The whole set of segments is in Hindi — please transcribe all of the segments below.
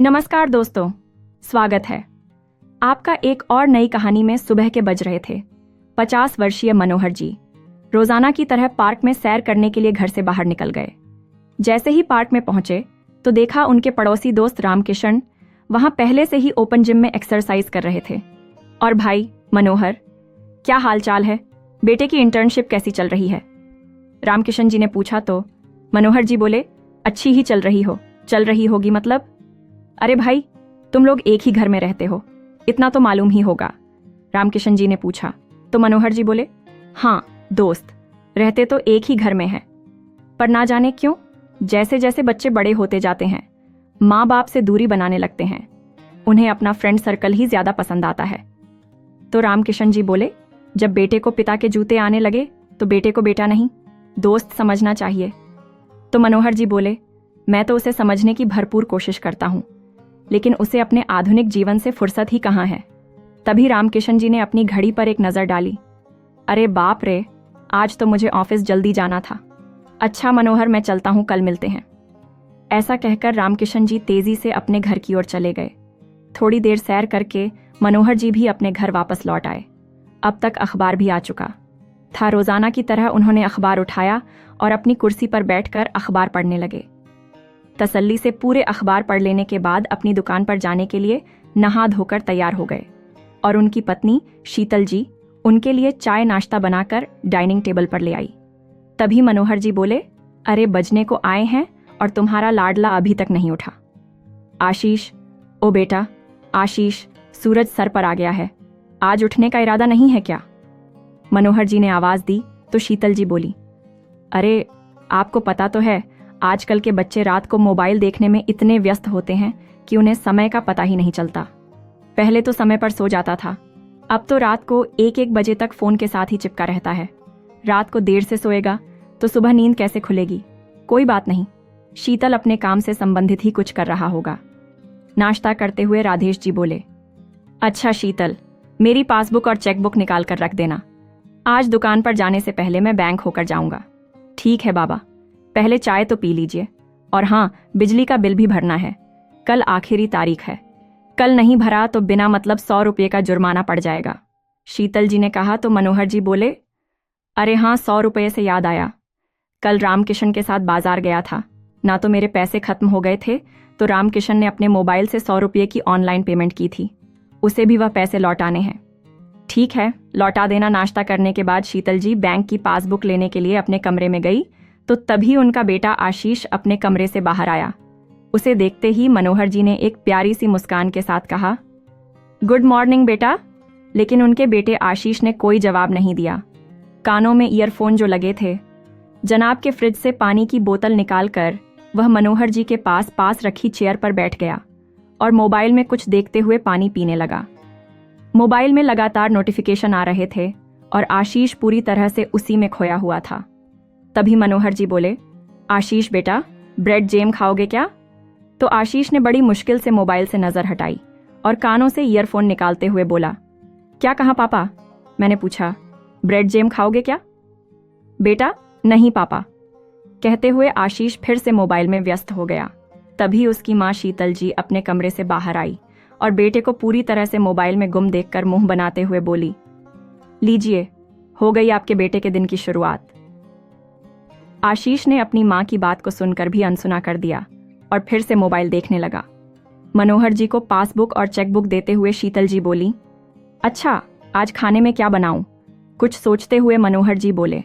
नमस्कार दोस्तों, स्वागत है आपका एक और नई कहानी में। सुबह के बज रहे थे। 50 वर्षीय मनोहर जी रोजाना की तरह पार्क में सैर करने के लिए घर से बाहर निकल गए। जैसे ही पार्क में पहुंचे तो देखा उनके पड़ोसी दोस्त रामकिशन वहां पहले से ही ओपन जिम में एक्सरसाइज कर रहे थे। और भाई मनोहर, क्या हालचाल है? बेटे की इंटर्नशिप कैसी चल रही है? रामकिशन जी ने पूछा तो मनोहर जी बोले, अच्छी ही चल रही होगी मतलब? अरे भाई, तुम लोग एक ही घर में रहते हो, इतना तो मालूम ही होगा। रामकिशन जी ने पूछा तो मनोहर जी बोले, हाँ दोस्त, रहते तो एक ही घर में हैं, पर ना जाने क्यों जैसे जैसे बच्चे बड़े होते जाते हैं माँ बाप से दूरी बनाने लगते हैं। उन्हें अपना फ्रेंड सर्कल ही ज्यादा पसंद आता है। तो रामकिशन जी बोले, जब बेटे को पिता के जूते आने लगे तो बेटे को बेटा नहीं, दोस्त समझना चाहिए। तो मनोहर जी बोले, मैं तो उसे समझने की भरपूर कोशिश करता हूँ, लेकिन उसे अपने आधुनिक जीवन से फुर्सत ही कहाँ है। तभी रामकिशन जी ने अपनी घड़ी पर एक नज़र डाली। अरे बाप रे, आज तो मुझे ऑफिस जल्दी जाना था। अच्छा मनोहर, मैं चलता हूँ, कल मिलते हैं। ऐसा कहकर रामकिशन जी तेजी से अपने घर की ओर चले गए। थोड़ी देर सैर करके मनोहर जी भी अपने घर वापस लौट आए। अब तक अखबार भी आ चुका था। रोजाना की तरह उन्होंने अखबार उठाया और अपनी कुर्सी पर बैठकर अखबार पढ़ने लगे। तसल्ली से पूरे अखबार पढ़ लेने के बाद अपनी दुकान पर जाने के लिए नहा धोकर तैयार हो गए और उनकी पत्नी शीतल जी उनके लिए चाय नाश्ता बनाकर डाइनिंग टेबल पर ले आई। तभी मनोहर जी बोले, अरे बजने को आए हैं और तुम्हारा लाडला अभी तक नहीं उठा। आशीष, ओ बेटा आशीष, सूरज सर पर आ गया है, आज उठने का इरादा नहीं है क्या? मनोहर जी ने आवाज दी तो शीतल जी बोली, अरे आपको पता तो है आजकल के बच्चे रात को मोबाइल देखने में इतने व्यस्त होते हैं कि उन्हें समय का पता ही नहीं चलता। पहले तो समय पर सो जाता था, अब तो रात को 1-1 बजे तक फोन के साथ ही चिपका रहता है। रात को देर से सोएगा तो सुबह नींद कैसे खुलेगी? कोई बात नहीं, शीतल अपने काम से संबंधित ही कुछ कर रहा होगा। नाश्ता करते हुए राधेश जी बोले, अच्छा शीतल, मेरी पासबुक और चेकबुक निकाल कर रख देना, आज दुकान पर जाने से पहले मैं बैंक होकर जाऊंगा। ठीक है बाबा, पहले चाय तो पी लीजिए, और हाँ, बिजली का बिल भी भरना है, कल आखिरी तारीख है, कल नहीं भरा तो बिना मतलब 100 रुपये का जुर्माना पड़ जाएगा। शीतल जी ने कहा तो मनोहर जी बोले, अरे हाँ, 100 रुपये से याद आया, कल रामकिशन के साथ बाजार गया था, ना तो मेरे पैसे खत्म हो गए थे तो रामकिशन ने अपने मोबाइल से 100 रुपये की ऑनलाइन पेमेंट की थी, उसे भी वह पैसे लौटाने हैं। ठीक है, लौटा देना। नाश्ता करने के बाद शीतल जी बैंक की पासबुक लेने के लिए अपने कमरे में गई तो तभी उनका बेटा आशीष अपने कमरे से बाहर आया। उसे देखते ही मनोहर जी ने एक प्यारी सी मुस्कान के साथ कहा, गुड मॉर्निंग बेटा। लेकिन उनके बेटे आशीष ने कोई जवाब नहीं दिया। कानों में ईयरफोन जो लगे थे, जनाब के फ्रिज से पानी की बोतल निकालकर वह मनोहर जी के पास रखी चेयर पर बैठ गया और मोबाइल में कुछ देखते हुए पानी पीने लगा। मोबाइल में लगातार नोटिफिकेशन आ रहे थे और आशीष पूरी तरह से उसी में खोया हुआ था। तभी मनोहर जी बोले, आशीष बेटा, ब्रेड जैम खाओगे क्या? तो आशीष ने बड़ी मुश्किल से मोबाइल से नजर हटाई और कानों से ईयरफोन निकालते हुए बोला, क्या कहा पापा? मैंने पूछा, ब्रेड जैम खाओगे क्या? बेटा नहीं पापा, कहते हुए आशीष फिर से मोबाइल में व्यस्त हो गया। तभी उसकी माँ शीतल जी अपने कमरे से बाहर आई और बेटे को पूरी तरह से मोबाइल में गुम देखकर मुंह बनाते हुए बोली, लीजिए, हो गई आपके बेटे के दिन की शुरुआत। आशीष ने अपनी माँ की बात को सुनकर भी अनसुना कर दिया और फिर से मोबाइल देखने लगा। मनोहर जी को पासबुक और चेकबुक देते हुए शीतल जी बोली, अच्छा आज खाने में क्या बनाऊं? कुछ सोचते हुए मनोहर जी बोले,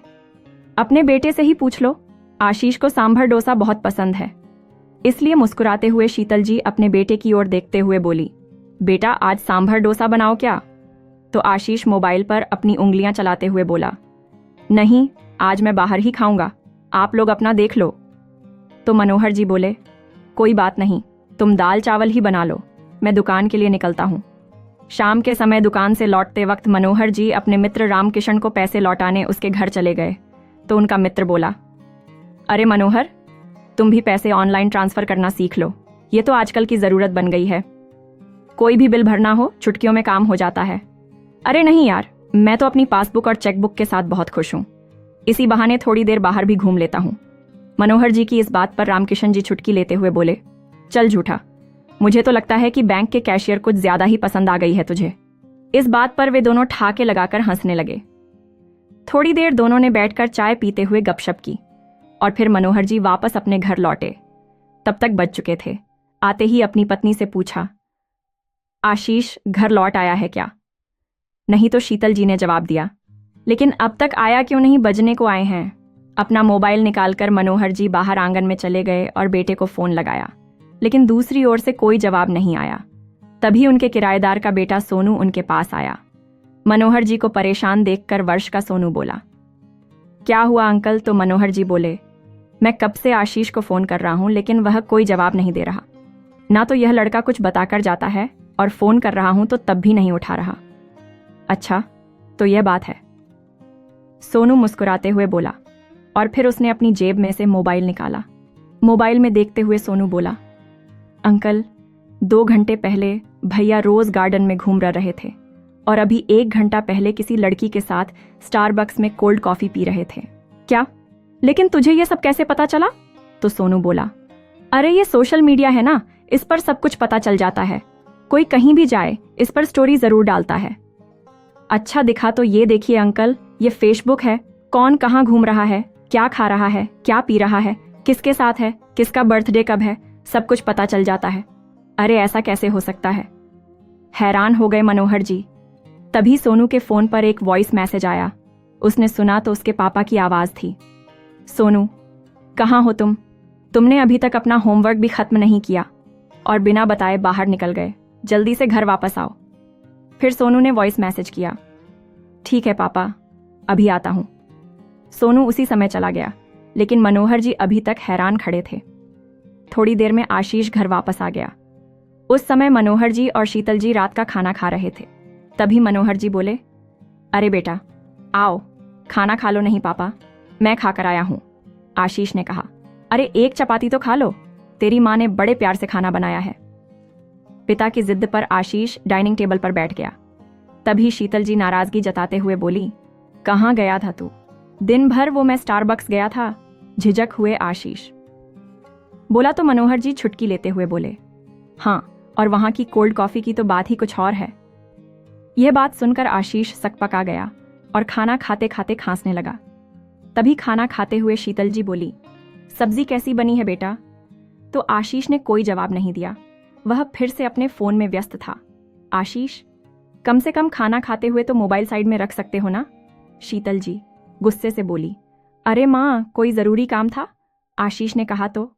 अपने बेटे से ही पूछ लो, आशीष को सांभर डोसा बहुत पसंद है। इसलिए मुस्कुराते हुए शीतल जी अपने बेटे की ओर देखते हुए बोली, बेटा आज सांभर डोसा बनाओ क्या? तो आशीष मोबाइल पर अपनी उंगलियां चलाते हुए बोला, नहीं, आज मैं बाहर ही खाऊंगा, आप लोग अपना देख लो। तो मनोहर जी बोले, कोई बात नहीं, तुम दाल चावल ही बना लो, मैं दुकान के लिए निकलता हूँ। शाम के समय दुकान से लौटते वक्त मनोहर जी अपने मित्र रामकिशन को पैसे लौटाने उसके घर चले गए तो उनका मित्र बोला, अरे मनोहर, तुम भी पैसे ऑनलाइन ट्रांसफर करना सीख लो, ये तो आजकल की जरूरत बन गई है, कोई भी बिल भरना हो चुटकियों में काम हो जाता है। अरे नहीं यार, मैं तो अपनी पासबुक और चेकबुक के साथ बहुत खुश हूँ, इसी बहाने थोड़ी देर बाहर भी घूम लेता हूँ। मनोहर जी की इस बात पर रामकिशन जी छुटकी लेते हुए बोले, चल झूठा, मुझे तो लगता है कि बैंक के कैशियर कुछ ज्यादा ही पसंद आ गई है तुझे। इस बात पर वे दोनों ठहाके लगाकर हंसने लगे। थोड़ी देर दोनों ने बैठकर चाय पीते हुए गपशप की और फिर मनोहर जी वापस अपने घर लौटे। तब तक बज चुके थे। आते ही अपनी पत्नी से पूछा, आशीष घर लौट आया है क्या? नहीं तो शीतल जी ने जवाब दिया। लेकिन अब तक आया क्यों नहीं, बजने को आए हैं। अपना मोबाइल निकालकर मनोहर जी बाहर आंगन में चले गए और बेटे को फोन लगाया, लेकिन दूसरी ओर से कोई जवाब नहीं आया। तभी उनके किराएदार का बेटा सोनू उनके पास आया। मनोहर जी को परेशान देखकर वर्ष का सोनू बोला, क्या हुआ अंकल? तो मनोहर जी बोले, मैं कब से आशीष को फोन कर रहा हूं लेकिन वह कोई जवाब नहीं दे रहा। ना तो यह लड़का कुछ बताकर जाता है और फोन कर रहा हूं तो तब भी नहीं उठा रहा। अच्छा, तो यह बात है, सोनू मुस्कुराते हुए बोला और फिर उसने अपनी जेब में से मोबाइल निकाला। मोबाइल में देखते हुए सोनू बोला, अंकल 2 घंटे पहले भैया रोज गार्डन में घूम रहे थे और अभी 1 घंटा पहले किसी लड़की के साथ स्टारबक्स में कोल्ड कॉफी पी रहे थे। क्या? लेकिन तुझे यह सब कैसे पता चला? तो सोनू बोला, अरे ये सोशल मीडिया है ना, इस पर सब कुछ पता चल जाता है। कोई कहीं भी जाए इस पर स्टोरी जरूर डालता है। अच्छा दिखा तो ये देखिए अंकल, ये फेसबुक है। कौन कहाँ घूम रहा है, क्या खा रहा है, क्या पी रहा है, किसके साथ है, किसका बर्थडे कब है, सब कुछ पता चल जाता है। अरे ऐसा कैसे हो सकता है? हैरान हो गए मनोहर जी। तभी सोनू के फोन पर एक वॉइस मैसेज आया। उसने सुना तो उसके पापा की आवाज थी, सोनू कहाँ हो तुम? तुमने अभी तक अपना होमवर्क भी खत्म नहीं किया और बिना बताए बाहर निकल गए। जल्दी से घर वापस आओ। फिर सोनू ने वॉइस मैसेज किया, ठीक है पापा, अभी आता हूं। सोनू उसी समय चला गया, लेकिन मनोहर जी अभी तक हैरान खड़े थे। थोड़ी देर में आशीष घर वापस आ गया। उस समय मनोहर जी और शीतल जी रात का खाना खा रहे थे। तभी मनोहर जी बोले, अरे बेटा आओ, खाना खा लो। नहीं पापा, मैं खाकर आया हूं। आशीष ने कहा, अरे एक चपाती तो खा लो, तेरी माँ ने बड़े प्यार से खाना बनाया है। पिता की जिद पर आशीष डाइनिंग टेबल पर बैठ गया। तभी शीतल जी नाराजगी जताते हुए बोली, कहाँ गया था तू? दिन भर वो मैं स्टारबक्स गया था। झिझक हुए आशीष। बोला तो मनोहर जी छुटकी लेते हुए बोले, हाँ, और वहां की कोल्ड कॉफी की तो बात ही कुछ और है। यह बात सुनकर आशीष सकपका गया और खाना खाते खाते खांसने लगा। तभी खाना खाते हुए शीतल जी बोली, सब्जी कैसी बनी है बेटा? तो आशीष ने कोई जवाब नहीं दिया। वह फिर से अपने फोन में व्यस्त था। आशीष, कम से कम खाना खाते हुए तो मोबाइल साइड में रख सकते हो ना? शीतल जी गुस्से से बोली, अरे माँ, कोई जरूरी काम था? आशीष ने कहा तो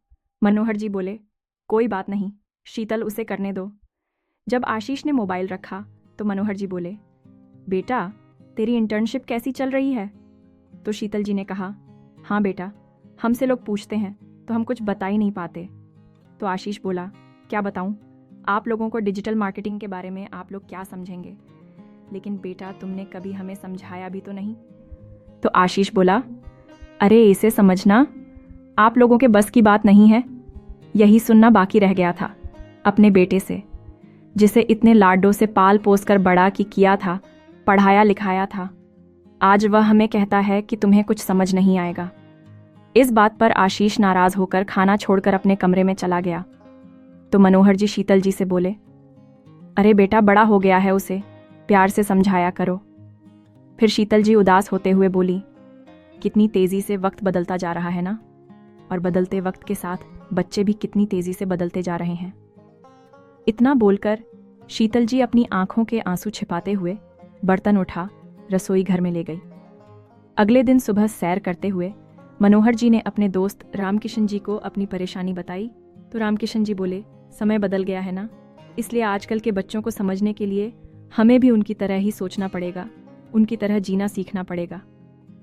मनोहर जी बोले, कोई बात नहीं शीतल, उसे करने दो। जब आशीष ने मोबाइल रखा तो मनोहर जी बोले, बेटा तेरी इंटर्नशिप कैसी चल रही है? तो शीतल जी ने कहा, हाँ बेटा, हमसे लोग पूछते हैं तो हम कुछ बता ही नहीं पाते। तो आशीष बोला, क्या बताऊं? आप लोगों को डिजिटल मार्केटिंग के बारे में आप लोग क्या समझेंगे, लेकिन बेटा तुमने कभी हमें समझाया भी तो नहीं। तो आशीष बोला, अरे इसे समझना आप लोगों के बस की बात नहीं है। यही सुनना बाकी रह गया था अपने बेटे से, जिसे इतने लाडों से पाल पोस कर बड़ा किया था, पढ़ाया लिखाया था। आज वह हमें कहता है कि तुम्हें कुछ समझ नहीं आएगा। इस बात पर आशीष नाराज होकर खाना छोड़कर अपने कमरे में चला गया। तो मनोहर जी शीतल जी से बोले, अरे बेटा बड़ा हो गया है, उसे प्यार से समझाया करो। फिर शीतल जी उदास होते हुए बोली, कितनी तेजी से वक्त बदलता जा रहा है ना, और बदलते वक्त के साथ बच्चे भी कितनी तेजी से बदलते जा रहे हैं। इतना बोलकर शीतल जी अपनी आंखों के आंसू छिपाते हुए बर्तन उठा रसोई घर में ले गई। अगले दिन सुबह सैर करते हुए मनोहर जी ने अपने दोस्त रामकिशन जी को अपनी परेशानी बताई। तो रामकिशन जी बोले, समय बदल गया है ना, इसलिए आजकल के बच्चों को समझने के लिए हमें भी उनकी तरह ही सोचना पड़ेगा, उनकी तरह जीना सीखना पड़ेगा।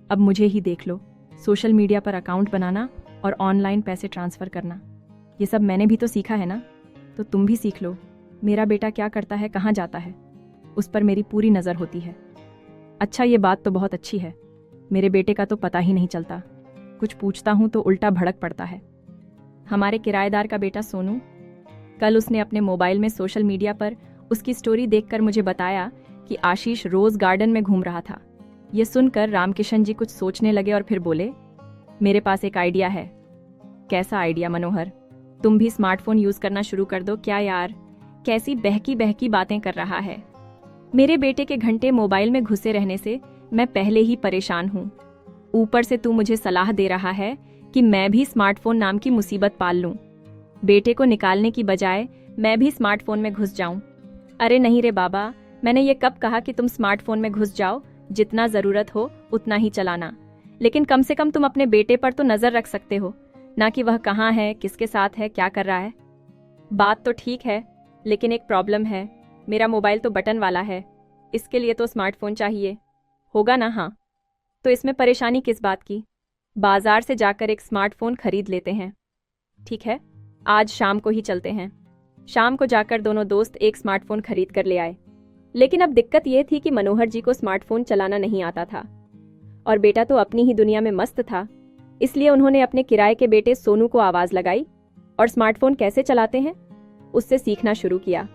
अब मुझे ही देख लो, सोशल मीडिया पर अकाउंट बनाना और ऑनलाइन पैसे ट्रांसफ़र करना, ये सब मैंने भी तो सीखा है ना, तो तुम भी सीख लो। मेरा बेटा क्या करता है, कहाँ जाता है, उस पर मेरी पूरी नज़र होती है। अच्छा, ये बात तो बहुत अच्छी है, मेरे बेटे का तो पता ही नहीं चलता, कुछ पूछता हूँ तो उल्टा भड़क पड़ता है। हमारे किराएदार का बेटा सोनू, कल उसने अपने मोबाइल में सोशल मीडिया पर उसकी स्टोरी देखकर मुझे बताया कि आशीष रोज गार्डन में घूम रहा था। ये सुनकर रामकिशन जी कुछ सोचने लगे और फिर बोले, मेरे पास एक आइडिया है। कैसा आइडिया मनोहर? तुम भी स्मार्टफोन यूज करना शुरू कर दो क्या यार, कैसी बहकी बहकी बातें कर रहा है। मेरे बेटे के घंटे मोबाइल में घुसे रहने से मैं पहले ही परेशान हूँ, ऊपर से तू मुझे सलाह दे रहा है कि मैं भी स्मार्टफोन नाम की मुसीबत पाल लूं। बेटे को निकालने की बजाय मैं भी स्मार्टफोन में घुस जाऊं। अरे नहीं रे बाबा, मैंने ये कब कहा कि तुम स्मार्टफोन में घुस जाओ, जितना जरूरत हो उतना ही चलाना, लेकिन कम से कम तुम अपने बेटे पर तो नजर रख सकते हो, ना कि वह कहाँ है, किसके साथ है, क्या कर रहा है। बात तो ठीक है, लेकिन एक प्रॉब्लम है, मेरा मोबाइल तो बटन वाला है, इसके लिए तो स्मार्टफोन चाहिए होगा ना। हाँ, तो इसमें परेशानी किस बात की, बाजार से जाकर एक स्मार्टफोन खरीद लेते हैं। ठीक है, आज शाम को ही चलते हैं। शाम को जाकर दोनों दोस्त एक स्मार्टफोन खरीद कर ले आए। लेकिन अब दिक्कत यह थी कि मनोहर जी को स्मार्टफोन चलाना नहीं आता था और बेटा तो अपनी ही दुनिया में मस्त था। इसलिए उन्होंने अपने किराए के बेटे सोनू को आवाज लगाई और स्मार्टफोन कैसे चलाते हैं उससे सीखना शुरू किया।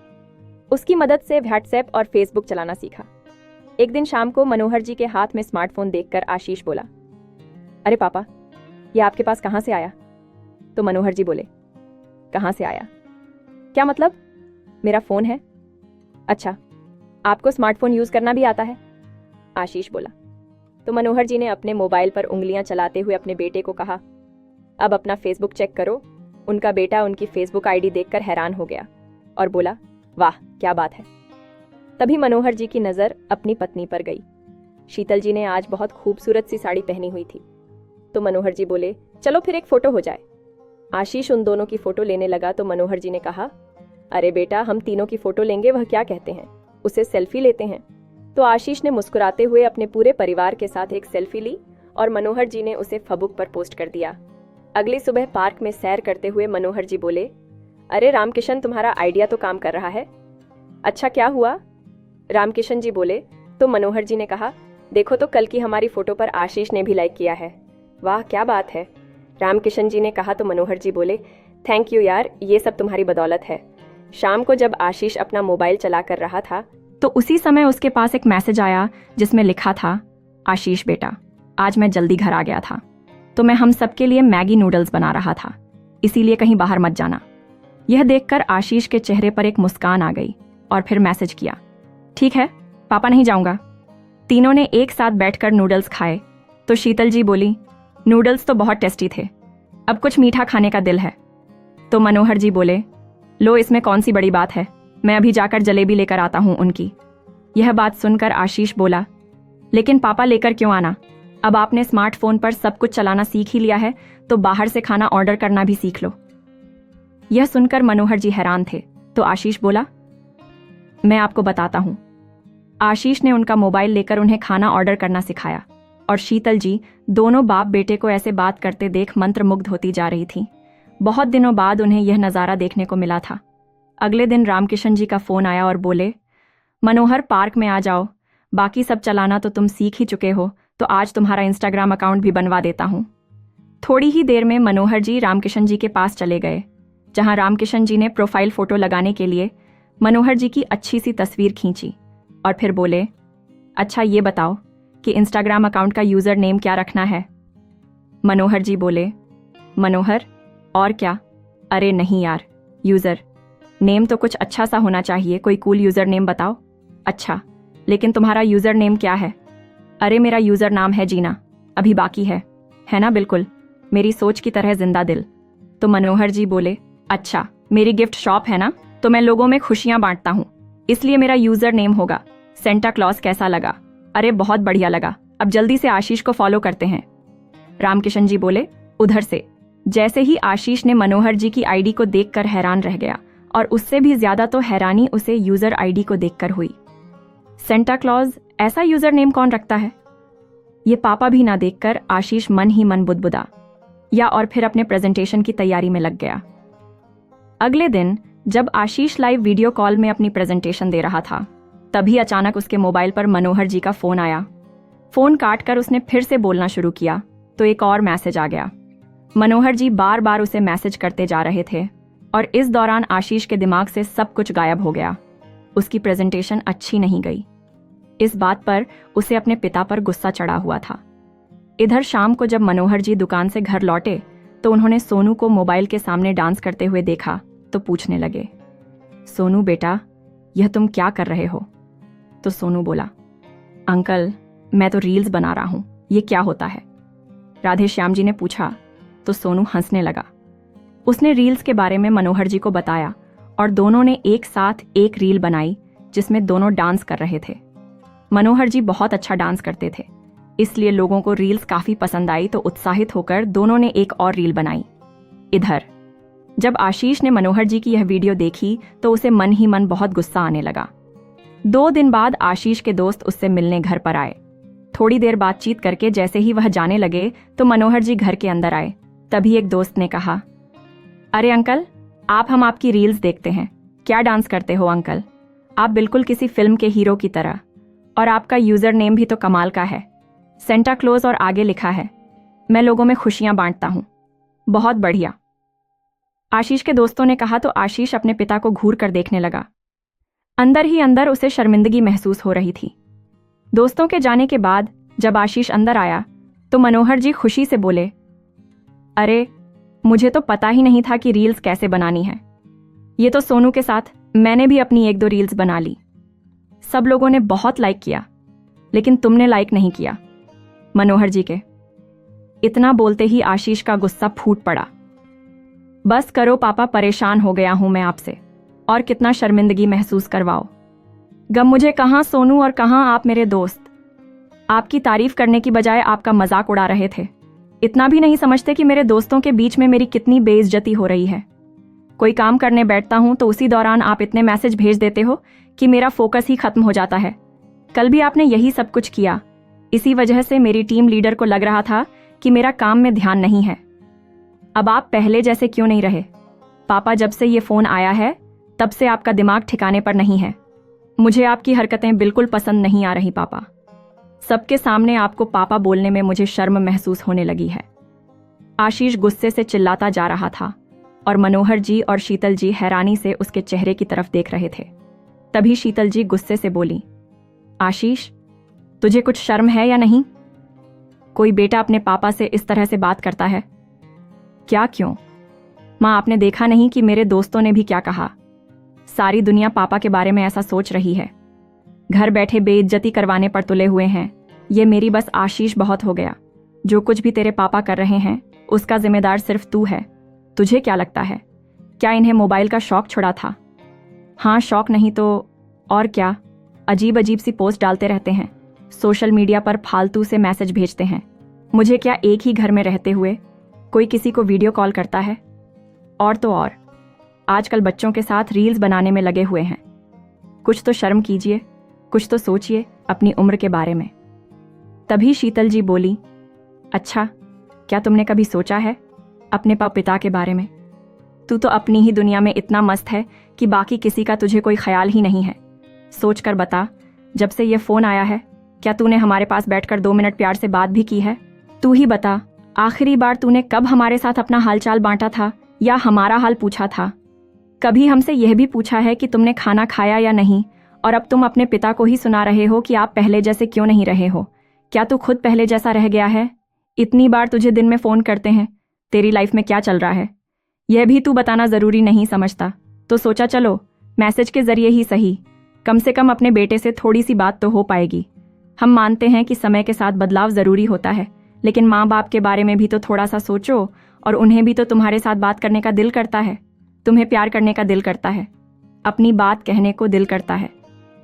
उसकी मदद से व्हाट्सएप और फेसबुक चलाना सीखा। एक दिन शाम को मनोहर जी के हाथ में स्मार्टफोन देखकर आशीष बोला, अरे पापा, ये आपके पास कहाँ से आया? तो मनोहर जी बोले, कहाँ से आया? क्या मतलब? मेरा फोन है। अच्छा, आपको स्मार्टफोन यूज करना भी आता है? आशीष बोला। तो मनोहर जी ने अपने मोबाइल पर उंगलियां चलाते हुए अपने बेटे को कहा, अब अपना फेसबुक चेक करो। उनका बेटा उनकी फेसबुक आईडी देखकर हैरान हो गया और बोला, वाह क्या बात है। तभी मनोहर जी की नजर अपनी पत्नी पर गई। शीतल जी ने आज बहुत खूबसूरत सी साड़ी पहनी हुई थी। तो मनोहर जी बोले, चलो फिर एक फोटो हो जाए। आशीष उन दोनों की फोटो लेने लगा तो मनोहर जी ने कहा, अरे बेटा, हम तीनों की फोटो लेंगे, वह क्या कहते हैं, उसे सेल्फी लेते हैं। तो आशीष ने मुस्कुराते हुए अपने पूरे परिवार के साथ एक सेल्फी ली और मनोहर जी ने उसे फेसबुक पर पोस्ट कर दिया। अगली सुबह पार्क में सैर करते हुए मनोहर जी बोले, अरे रामकिशन, तुम्हारा आइडिया तो काम कर रहा है। अच्छा, क्या हुआ? रामकिशन जी बोले। तो मनोहर जी ने कहा, देखो तो कल की हमारी फोटो पर आशीष ने भी लाइक किया है। वाह क्या बात है। रामकिशन जी ने कहा तो मनोहर जी बोले, थैंक यू यार, ये सब तुम्हारी बदौलत है। शाम को जब आशीष अपना मोबाइल चला कर रहा था तो उसी समय उसके पास एक मैसेज आया जिसमें लिखा था, आशीष बेटा, आज मैं जल्दी घर आ गया था तो मैं हम सबके लिए मैगी नूडल्स बना रहा था, इसीलिए कहीं बाहर मत जाना। यह देखकर आशीष के चेहरे पर एक मुस्कान आ गई और फिर मैसेज किया, ठीक है पापा, नहीं जाऊंगा। तीनों ने एक साथ बैठकर नूडल्स खाए तो शीतल जी बोली, नूडल्स तो बहुत टेस्टी थे, अब कुछ मीठा खाने का दिल है। तो मनोहर जी बोले, लो इसमें कौन सी बड़ी बात है, मैं अभी जाकर जलेबी लेकर आता हूं उनकी। यह बात सुनकर आशीष बोला, लेकिन पापा लेकर क्यों आना, अब आपने स्मार्टफोन पर सब कुछ चलाना सीख ही लिया है तो बाहर से खाना ऑर्डर करना भी सीख लो। यह सुनकर मनोहर जी हैरान थे तो आशीष बोला, मैं आपको बताता हूं। आशीष ने उनका मोबाइल लेकर उन्हें खाना ऑर्डर करना सिखाया और शीतल जी दोनों बाप बेटे को ऐसे बात करते देख मंत्रमुग्ध होती जा रही थी। बहुत दिनों बाद उन्हें यह नज़ारा देखने को मिला था। अगले दिन रामकिशन जी का फोन आया और बोले, मनोहर पार्क में आ जाओ, बाकी सब चलाना तो तुम सीख ही चुके हो, तो आज तुम्हारा इंस्टाग्राम अकाउंट भी बनवा देता हूँ। थोड़ी ही देर में मनोहर जी रामकिशन जी के पास चले गए, जहाँ रामकिशन जी ने प्रोफाइल फोटो लगाने के लिए मनोहर जी की अच्छी सी तस्वीर खींची और फिर बोले, अच्छा ये बताओ कि इंस्टाग्राम अकाउंट का यूज़र नेम क्या रखना है। मनोहर जी बोले, मनोहर और क्या? अरे नहीं यार, यूज़र नेम तो कुछ अच्छा सा होना चाहिए, कोई कूल यूज़र नेम बताओ। अच्छा, लेकिन तुम्हारा यूज़र नेम क्या है? अरे मेरा यूज़र नाम है जीना, अभी बाकी है ना? बिल्कुल मेरी सोच की तरह जिंदा दिल। तो मनोहर जी बोले, अच्छा मेरी गिफ्ट शॉप है ना, तो मैं लोगों में खुशियां बांटता हूँ, इसलिए मेरा यूज़र नेम होगा सेंटा क्लॉज। कैसा लगा? अरे बहुत बढ़िया लगा, अब जल्दी से आशीष को फॉलो करते हैं। रामकिशन जी बोले, उधर से। जैसे ही आशीष ने मनोहर जी की आईडी को देखकर हैरान रह गया और उससे भी ज्यादा तो हैरानी उसे यूजर आईडी को देखकर हुई। सेंटा क्लॉज, ऐसा यूजर नेम कौन रखता है? ये पापा भी ना देखकर आशीष मन ही मन बुदबुदा या और फिर अपने प्रेजेंटेशन की तैयारी में लग गया। अगले दिन जब आशीष लाइव वीडियो कॉल में अपनी प्रेजेंटेशन दे रहा था, तभी अचानक उसके मोबाइल पर मनोहर जी का फोन आया। फोन काटकर उसने फिर से बोलना शुरू किया तो एक और मैसेज आ गया। मनोहर जी बार बार उसे मैसेज करते जा रहे थे और इस दौरान आशीष के दिमाग से सब कुछ गायब हो गया। उसकी प्रेजेंटेशन अच्छी नहीं गई। इस बात पर उसे अपने पिता पर गुस्सा चढ़ा हुआ था। इधर शाम को जब मनोहर जी दुकान से घर लौटे तो उन्होंने सोनू को मोबाइल के सामने डांस करते हुए देखा तो पूछने लगे, सोनू बेटा, यह तुम क्या कर रहे हो? तो सोनू बोला, अंकल मैं तो रील्स बना रहा हूं, ये क्या होता है? राधे श्याम जी ने पूछा तो सोनू हंसने लगा। उसने रील्स के बारे में मनोहर जी को बताया और दोनों ने एक साथ एक रील बनाई जिसमें दोनों डांस कर रहे थे। मनोहर जी बहुत अच्छा डांस करते थे, इसलिए लोगों को रील्स काफी पसंद आई तो उत्साहित होकर दोनों ने एक और रील बनाई। इधर जब आशीष ने मनोहर जी की यह वीडियो देखी तो उसे मन ही मन बहुत गुस्सा आने लगा। 2 दिन बाद आशीष के दोस्त उससे मिलने घर पर आए। थोड़ी देर बातचीत करके जैसे ही वह जाने लगे तो मनोहर जी घर के अंदर आए। तभी एक दोस्त ने कहा, अरे अंकल, हम आपकी रील्स देखते हैं, क्या डांस करते हो अंकल, आप बिल्कुल किसी फिल्म के हीरो की तरह, और आपका यूजर नेम भी तो कमाल का है, सेंटा क्लॉज और आगे लिखा है, मैं लोगों में खुशियां बांटता हूं, बहुत बढ़िया। आशीष के दोस्तों ने कहा तो आशीष अपने पिता को घूर कर देखने लगा। अंदर ही अंदर उसे शर्मिंदगी महसूस हो रही थी। दोस्तों के जाने के बाद जब आशीष अंदर आया तो मनोहर जी खुशी से बोले, अरे मुझे तो पता ही नहीं था कि रील्स कैसे बनानी है, ये तो सोनू के साथ मैंने भी अपनी 1-2 रील्स बना ली, सब लोगों ने बहुत लाइक किया, लेकिन तुमने लाइक नहीं किया। मनोहर जी के इतना बोलते ही आशीष का गुस्सा फूट पड़ा। बस करो पापा, परेशान हो गया हूं मैं आपसे, और कितना शर्मिंदगी महसूस करवाओ। गम मुझे कहां सोनू और कहां आप मेरे दोस्त, आपकी तारीफ करने की बजाय आपका मजाक उड़ा रहे थे। इतना भी नहीं समझते कि मेरे दोस्तों के बीच में मेरी कितनी बेइज्जती हो रही है। कोई काम करने बैठता हूं तो उसी दौरान आप इतने मैसेज भेज देते हो कि मेरा फोकस ही खत्म हो जाता है। कल भी आपने यही सब कुछ किया, इसी वजह से मेरी टीम लीडर को लग रहा था कि मेरा काम में ध्यान नहीं है। अब आप पहले जैसे क्यों नहीं रहे? पापा, जब से ये फोन आया है तब से आपका दिमाग ठिकाने पर नहीं है। मुझे आपकी हरकतें बिल्कुल पसंद नहीं आ रही पापा। सबके सामने आपको पापा बोलने में मुझे शर्म महसूस होने लगी है। आशीष गुस्से से चिल्लाता जा रहा था और मनोहर जी और शीतल जी हैरानी से उसके चेहरे की तरफ देख रहे थे। तभी शीतल जी गुस्से से बोली, आशीष, तुझे कुछ शर्म है या नहीं? कोई बेटा अपने पापा से इस तरह से बात करता है क्या? क्यों माँ, आपने देखा नहीं कि मेरे दोस्तों ने भी क्या कहा? सारी दुनिया पापा के बारे में ऐसा सोच रही है, घर बैठे बेइज्जती करवाने पर तुले हुए हैं। ये मेरी बस आशीष बहुत हो गया। जो कुछ भी तेरे पापा कर रहे हैं उसका जिम्मेदार सिर्फ तू है। तुझे क्या लगता है, क्या इन्हें मोबाइल का शौक छुड़ा था? हाँ, शौक नहीं तो और क्या, अजीब अजीब सी पोस्ट डालते रहते हैं, सोशल मीडिया पर फालतू से मैसेज भेजते हैं। मुझे क्या एक ही घर में रहते हुए कोई किसी को वीडियो कॉल करता है? और तो और आजकल बच्चों के साथ रील्स बनाने में लगे हुए हैं। कुछ तो शर्म कीजिए, कुछ तो सोचिए अपनी उम्र के बारे में। तभी शीतल जी बोली, अच्छा, क्या तुमने कभी सोचा है अपने पिता के बारे में? तू तो अपनी ही दुनिया में इतना मस्त है कि बाकी किसी का तुझे कोई ख्याल ही नहीं है। सोच कर बता, जब से ये फोन आया है क्या तूने हमारे पास बैठकर 2 मिनट प्यार से बात भी की है? तू ही बता, आखिरी बार तूने कब हमारे साथ अपना हालचाल बांटा था या हमारा हाल पूछा था? कभी हमसे यह भी पूछा है कि तुमने खाना खाया या नहीं? और अब तुम अपने पिता को ही सुना रहे हो कि आप पहले जैसे क्यों नहीं रहे हो। क्या तू खुद पहले जैसा रह गया है? इतनी बार तुझे दिन में फोन करते हैं, तेरी लाइफ में क्या चल रहा है यह भी तू बताना जरूरी नहीं समझता? तो सोचा चलो मैसेज के जरिए ही सही, कम से कम अपने बेटे से थोड़ी सी बात तो हो पाएगी। हम मानते हैं कि समय के साथ बदलाव जरूरी होता है, लेकिन माँ बाप के बारे में भी तो थोड़ा सा सोचो, और उन्हें भी तो तुम्हारे साथ बात करने का दिल करता है, तुम्हें प्यार करने का दिल करता है, अपनी बात कहने को दिल करता है।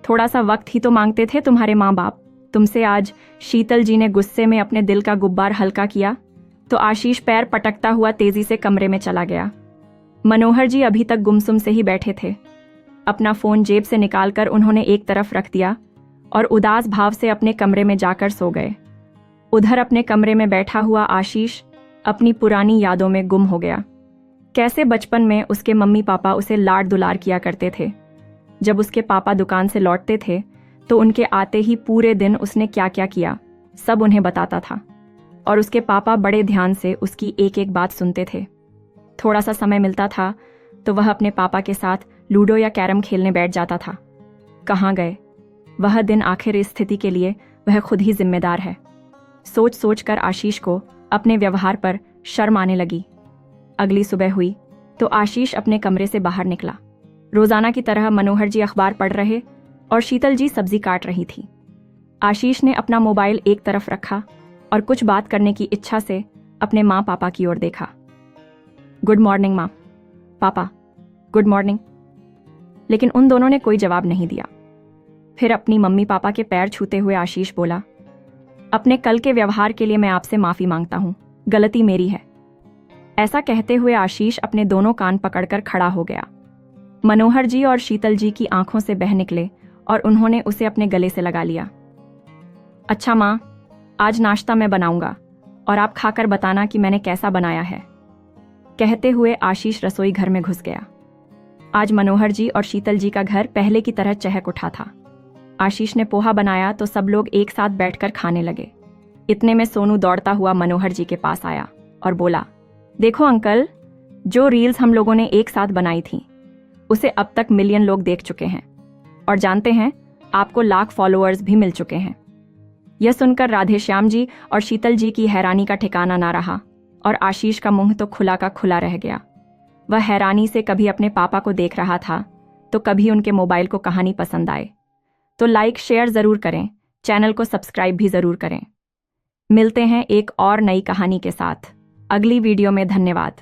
थोड़ा सा वक्त ही तो मांगते थे तुम्हारे माँ बाप तुमसे। आज शीतल जी ने गुस्से में अपने दिल का गुब्बार हल्का किया तो आशीष पैर पटकता हुआ तेजी से कमरे में चला गया। मनोहर जी अभी तक गुमसुम से ही बैठे थे। अपना फोन जेब से निकालकर उन्होंने एक तरफ रख दिया और उदास भाव से अपने कमरे में जाकर सो गए। उधर अपने कमरे में बैठा हुआ आशीष अपनी पुरानी यादों में गुम हो गया। कैसे बचपन में उसके मम्मी पापा उसे लाड दुलार किया करते थे। जब उसके पापा दुकान से लौटते थे तो उनके आते ही पूरे दिन उसने क्या क्या किया सब उन्हें बताता था, और उसके पापा बड़े ध्यान से उसकी एक एक बात सुनते थे। थोड़ा सा समय मिलता था तो वह अपने पापा के साथ लूडो या कैरम खेलने बैठ जाता था। कहाँ गए वह दिन? आखिर इस स्थिति के लिए वह खुद ही जिम्मेदार है। सोच सोच कर आशीष को अपने व्यवहार पर शर्म आने लगी। अगली सुबह हुई तो आशीष अपने कमरे से बाहर निकला। रोजाना की तरह मनोहर जी अखबार पढ़ रहे और शीतल जी सब्जी काट रही थी। आशीष ने अपना मोबाइल एक तरफ रखा और कुछ बात करने की इच्छा से अपने माँ पापा की ओर देखा। गुड मॉर्निंग माँ, पापा, गुड मॉर्निंग। लेकिन उन दोनों ने कोई जवाब नहीं दिया। फिर अपनी मम्मी पापा के पैर छूते हुए आशीष बोला, अपने कल के व्यवहार के लिए मैं आपसे माफी मांगता हूं, गलती मेरी है। ऐसा कहते हुए आशीष अपने दोनों कान पकड़कर खड़ा हो गया। मनोहर जी और शीतल जी की आंखों से बह निकले और उन्होंने उसे अपने गले से लगा लिया। अच्छा माँ, आज नाश्ता मैं बनाऊंगा और आप खाकर बताना कि मैंने कैसा बनाया है। कहते हुए आशीष रसोई घर में घुस गया। आज मनोहर जी और शीतल जी का घर पहले की तरह चहक उठा था। आशीष ने पोहा बनाया तो सब लोग एक साथ बैठकर खाने लगे। इतने में सोनू दौड़ता हुआ मनोहर जी के पास आया और बोला, देखो अंकल, जो रील्स हम लोगों ने एक साथ बनाई थी उसे अब तक मिलियन लोग देख चुके हैं और जानते हैं आपको लाख फॉलोअर्स भी मिल चुके हैं। यह सुनकर राधेश्याम जी और शीतल जी की हैरानी का ठिकाना ना रहा और आशीष का मुंह तो खुला का खुला रह गया। वह हैरानी से कभी अपने पापा को देख रहा था तो कभी उनके मोबाइल को कहानी पसंद आए तो लाइक शेयर जरूर करें, चैनल को सब्सक्राइब भी जरूर करें। मिलते हैं एक और नई कहानी के साथ अगली वीडियो में। धन्यवाद।